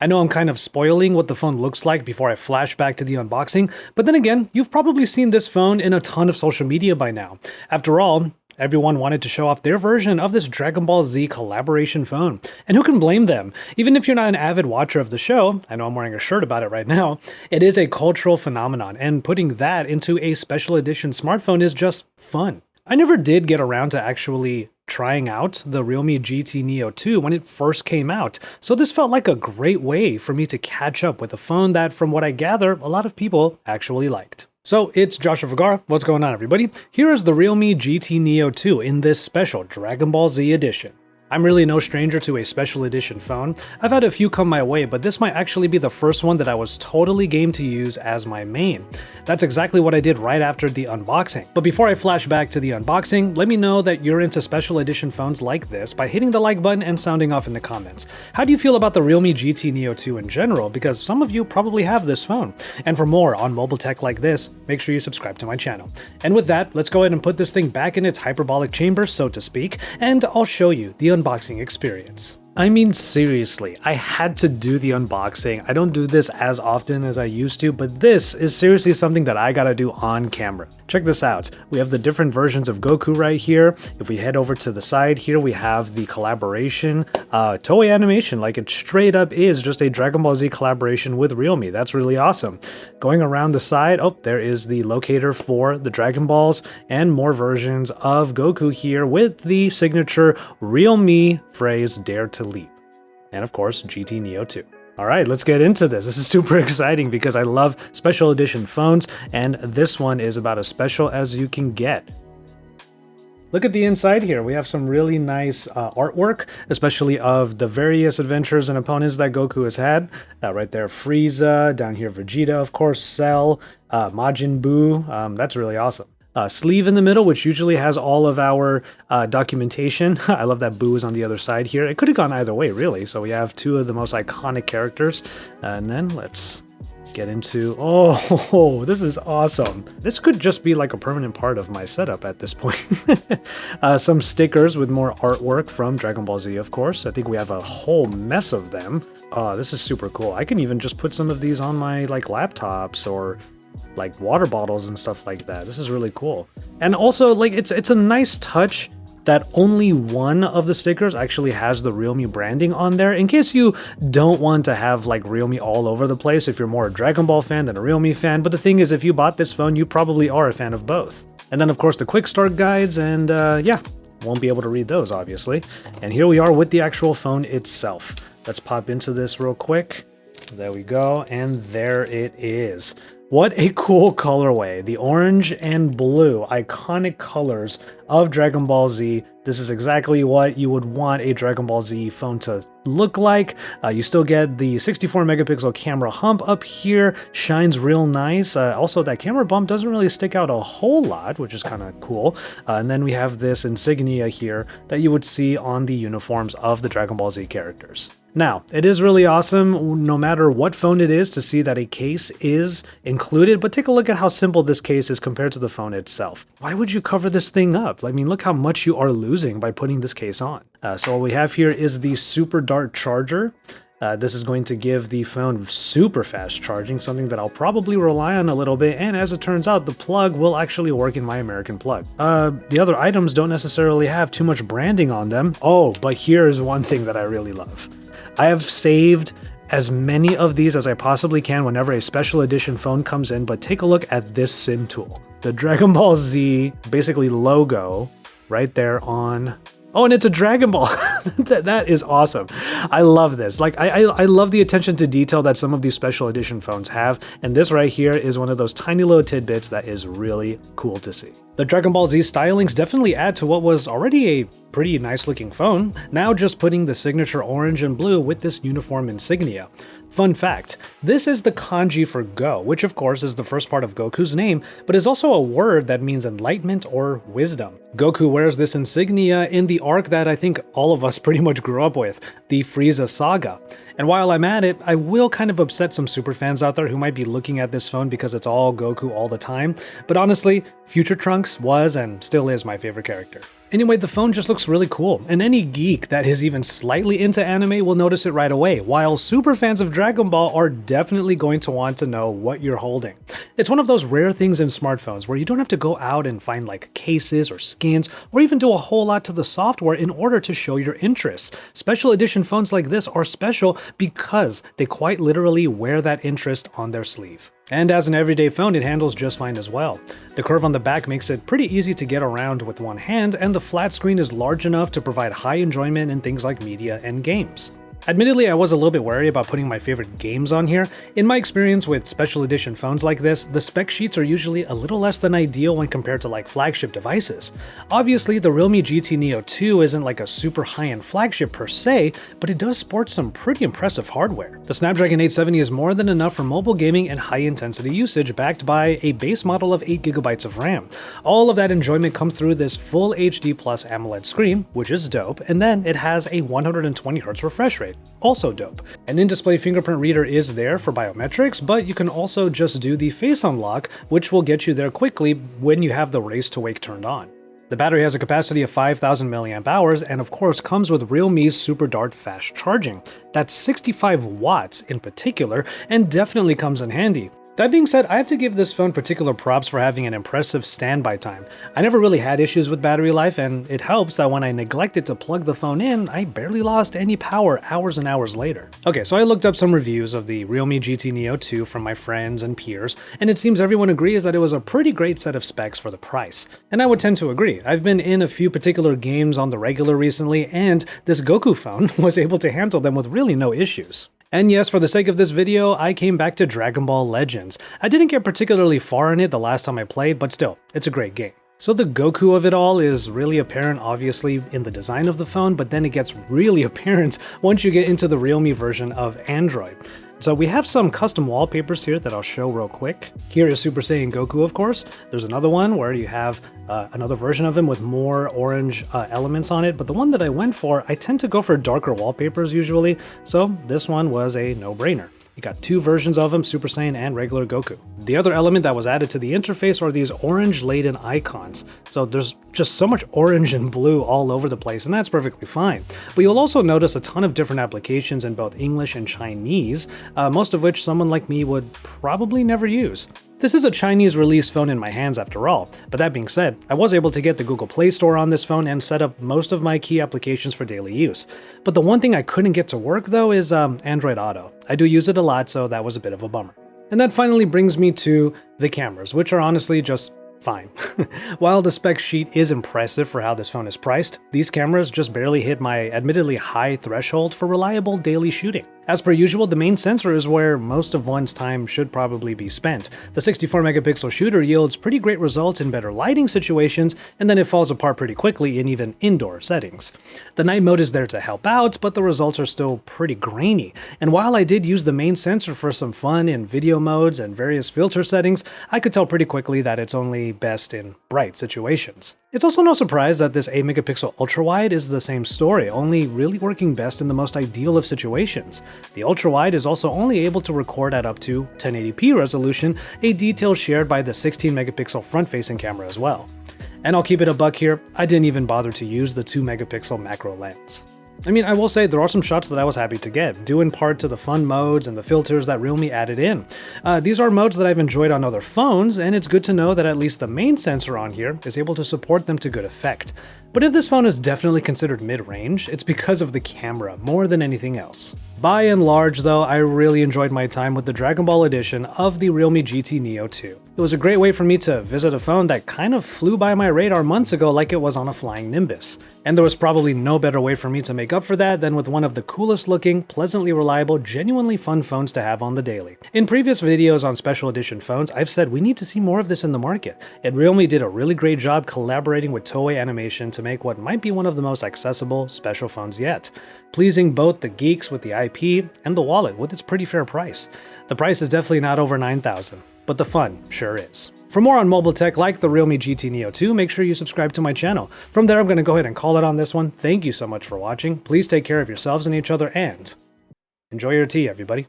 I know I'm kind of spoiling what the phone looks like before I flash back to the unboxing, but then again, you've probably seen this phone in a ton of social media by now. After all, everyone wanted to show off their version of this Dragon Ball Z collaboration phone. And who can blame them? Even if you're not an avid watcher of the show, I know I'm wearing a shirt about it right now, it is a cultural phenomenon, and putting that into a special edition smartphone is just fun. I never did get around to actually trying out the Realme GT Neo2 when it first came out, so this felt like a great way for me to catch up with a phone that, from what I gather, a lot of people actually liked. So it's Joshua Vergara. What's going on, everybody? Here is the Realme GT Neo2 in this special Dragon Ball Z edition. I'm really no stranger to a special edition phone. I've had a few come my way, but this might actually be the first one that I was totally game to use as my main. That's exactly what I did right after the unboxing. But before I flash back to the unboxing, let me know that you're into special edition phones like this by hitting the like button and sounding off in the comments. How do you feel about the Realme GT Neo2 in general? Because some of you probably have this phone. And for more on mobile tech like this, make sure you subscribe to my channel. And with that, let's go ahead and put this thing back in its hyperbolic chamber, so to speak, and I'll show you the unboxing experience. I mean, seriously, I had to do the unboxing. I don't do this as often as I used to, but this is seriously something that I gotta do on camera. Check this out. We have the different versions of Goku right here. If we head over to the side here, we have the collaboration. Toei Animation, like it straight up is just a Dragon Ball Z collaboration with Realme. That's really awesome. Going around the side, oh, there is the locator for the Dragon Balls and more versions of Goku here with the signature Realme phrase, "Dare to Leap." And of course, GT Neo2. All right, let's get into this. This is super exciting because I love special edition phones, and this one is about as special as you can get. Look at the inside here. We have some really nice artwork, especially of the various adventures and opponents that Goku has had. Right there, Frieza, down here, Vegeta, of course, Cell, Majin Buu. That's really awesome. Sleeve in the middle, which usually has all of our documentation. I love that Boo is on the other side here. It could have gone either way, really. So we have two of the most iconic characters. And then let's get into... Oh, this is awesome. This could just be like a permanent part of my setup at this point. Some stickers with more artwork from Dragon Ball Z, of course. I think we have a whole mess of them. This is super cool. I can even just put some of these on my laptops or like water bottles and stuff like that. This is really cool. And also, like, it's a nice touch that only one of the stickers actually has the Realme branding on there, in case you don't want to have like Realme all over the place if you're more a Dragon Ball fan than a Realme fan. But the thing is, if you bought this phone, you probably are a fan of both. And then of course the quick start guides, and yeah, won't be able to read those obviously. And here we are with the actual phone itself. Let's pop into this real quick. There we go, and there it is. What a cool colorway. The orange and blue, iconic colors of Dragon Ball Z. This is exactly what you would want a Dragon Ball Z phone to look like. You still get the 64 megapixel camera hump up here, shines real nice. Also, that camera bump doesn't really stick out a whole lot, which is kind of cool. And then we have this insignia here that you would see on the uniforms of the Dragon Ball Z characters. Now, it is really awesome, no matter what phone it is, to see that a case is included, but take a look at how simple this case is compared to the phone itself. Why would you cover this thing up? I mean, look how much you are losing by putting this case on. So what we have here is the Super Dart charger. This is going to give the phone super fast charging, something that I'll probably rely on a little bit, and as it turns out, the plug will actually work in my American plug. The other items don't necessarily have too much branding on them. Oh, but here's one thing that I really love. I have saved as many of these as I possibly can whenever a special edition phone comes in, but take a look at this SIM tool. The Dragon Ball Z, basically logo, right there on... Oh, and it's a Dragon Ball. That is awesome. I love this. Like, I love the attention to detail that some of these special edition phones have, and this right here is one of those tiny little tidbits that is really cool to see. The Dragon Ball Z stylings definitely add to what was already a pretty nice looking phone, now just putting the signature orange and blue with this uniform insignia. Fun fact, this is the kanji for Go, which of course is the first part of Goku's name, but is also a word that means enlightenment or wisdom. Goku wears this insignia in the arc that I think all of us pretty much grew up with, the Frieza saga. And while I'm at it, I will kind of upset some superfans out there who might be looking at this phone because it's all Goku all the time, but honestly, Future Trunks was and still is my favorite character. Anyway, the phone just looks really cool, and any geek that is even slightly into anime will notice it right away, while super fans of Dragon Ball are definitely going to want to know what you're holding. It's one of those rare things in smartphones where you don't have to go out and find like cases or skins, or even do a whole lot to the software in order to show your interests. Special edition phones like this are special because they quite literally wear that interest on their sleeve. And as an everyday phone, it handles just fine as well. The curve on the back makes it pretty easy to get around with one hand, and the flat screen is large enough to provide high enjoyment in things like media and games. Admittedly, I was a little bit wary about putting my favorite games on here. In my experience with special edition phones like this, the spec sheets are usually a little less than ideal when compared to like flagship devices. Obviously, the Realme GT Neo2 isn't like a super high-end flagship per se, but it does sport some pretty impressive hardware. The Snapdragon 870 is more than enough for mobile gaming and high-intensity usage, backed by a base model of 8GB of RAM. All of that enjoyment comes through this full HD Plus AMOLED screen, which is dope, and then it has a 120Hz refresh rate. Also dope. An in-display fingerprint reader is there for biometrics, but you can also just do the face unlock, which will get you there quickly when you have the race to wake turned on. The battery has a capacity of 5,000 mAh and of course comes with Realme's Super Dart fast charging. That's 65 watts in particular, and definitely comes in handy. That being said, I have to give this phone particular props for having an impressive standby time. I never really had issues with battery life, and it helps that when I neglected to plug the phone in, I barely lost any power hours and hours later. Okay, so I looked up some reviews of the Realme GT Neo2 from my friends and peers, and it seems everyone agrees that it was a pretty great set of specs for the price. And I would tend to agree. I've been in a few particular games on the regular recently, and this Goku phone was able to handle them with really no issues. And yes, for the sake of this video, I came back to Dragon Ball Legends. I didn't get particularly far in it the last time I played, but still, it's a great game. So the Goku of it all is really apparent obviously in the design of the phone, but then it gets really apparent once you get into the Realme version of Android. So we have some custom wallpapers here that I'll show real quick. Here is Super Saiyan Goku, of course. There's another one where you have another version of him with more orange elements on it, but the one that I went for, I tend to go for darker wallpapers usually, so this one was a no-brainer. You got two versions of him, Super Saiyan and regular Goku. The other element that was added to the interface are these orange-laden icons. So there's just so much orange and blue all over the place, and that's perfectly fine. But you'll also notice a ton of different applications in both English and Chinese, most of which someone like me would probably never use. This is a Chinese release phone in my hands after all, but that being said, I was able to get the Google Play Store on this phone and set up most of my key applications for daily use. But the one thing I couldn't get to work though is Android Auto. I do use it a lot, so that was a bit of a bummer. And that finally brings me to the cameras, which are honestly just fine. While the spec sheet is impressive for how this phone is priced, these cameras just barely hit my admittedly high threshold for reliable daily shooting. As per usual, the main sensor is where most of one's time should probably be spent. The 64-megapixel shooter yields pretty great results in better lighting situations, and then it falls apart pretty quickly in even indoor settings. The night mode is there to help out, but the results are still pretty grainy. And while I did use the main sensor for some fun in video modes and various filter settings, I could tell pretty quickly that it's only best in bright situations. It's also no surprise that this 8-megapixel ultrawide is the same story, only really working best in the most ideal of situations. The ultrawide is also only able to record at up to 1080p resolution, a detail shared by the 16-megapixel front-facing camera as well. And I'll keep it a buck here, I didn't even bother to use the 2-megapixel macro lens. I mean, I will say there are some shots that I was happy to get, due in part to the fun modes and the filters that Realme added in. These are modes that I've enjoyed on other phones, and it's good to know that at least the main sensor on here is able to support them to good effect. But if this phone is definitely considered mid-range, it's because of the camera more than anything else. By and large though, I really enjoyed my time with the Dragon Ball edition of the Realme GT Neo2. It was a great way for me to visit a phone that kind of flew by my radar months ago like it was on a flying Nimbus. And there was probably no better way for me to make up for that than with one of the coolest looking, pleasantly reliable, genuinely fun phones to have on the daily. In previous videos on special edition phones, I've said we need to see more of this in the market, and Realme did a really great job collaborating with Toei Animation to make what might be one of the most accessible special phones yet, pleasing both the geeks with the IP and the wallet with its pretty fair price. The price is definitely not over $9,000, but the fun sure is. For more on mobile tech like the Realme GT Neo2, make sure you subscribe to my channel. From there, I'm going to go ahead and call it on this one. Thank you so much for watching. Please take care of yourselves and each other, and enjoy your tea, everybody.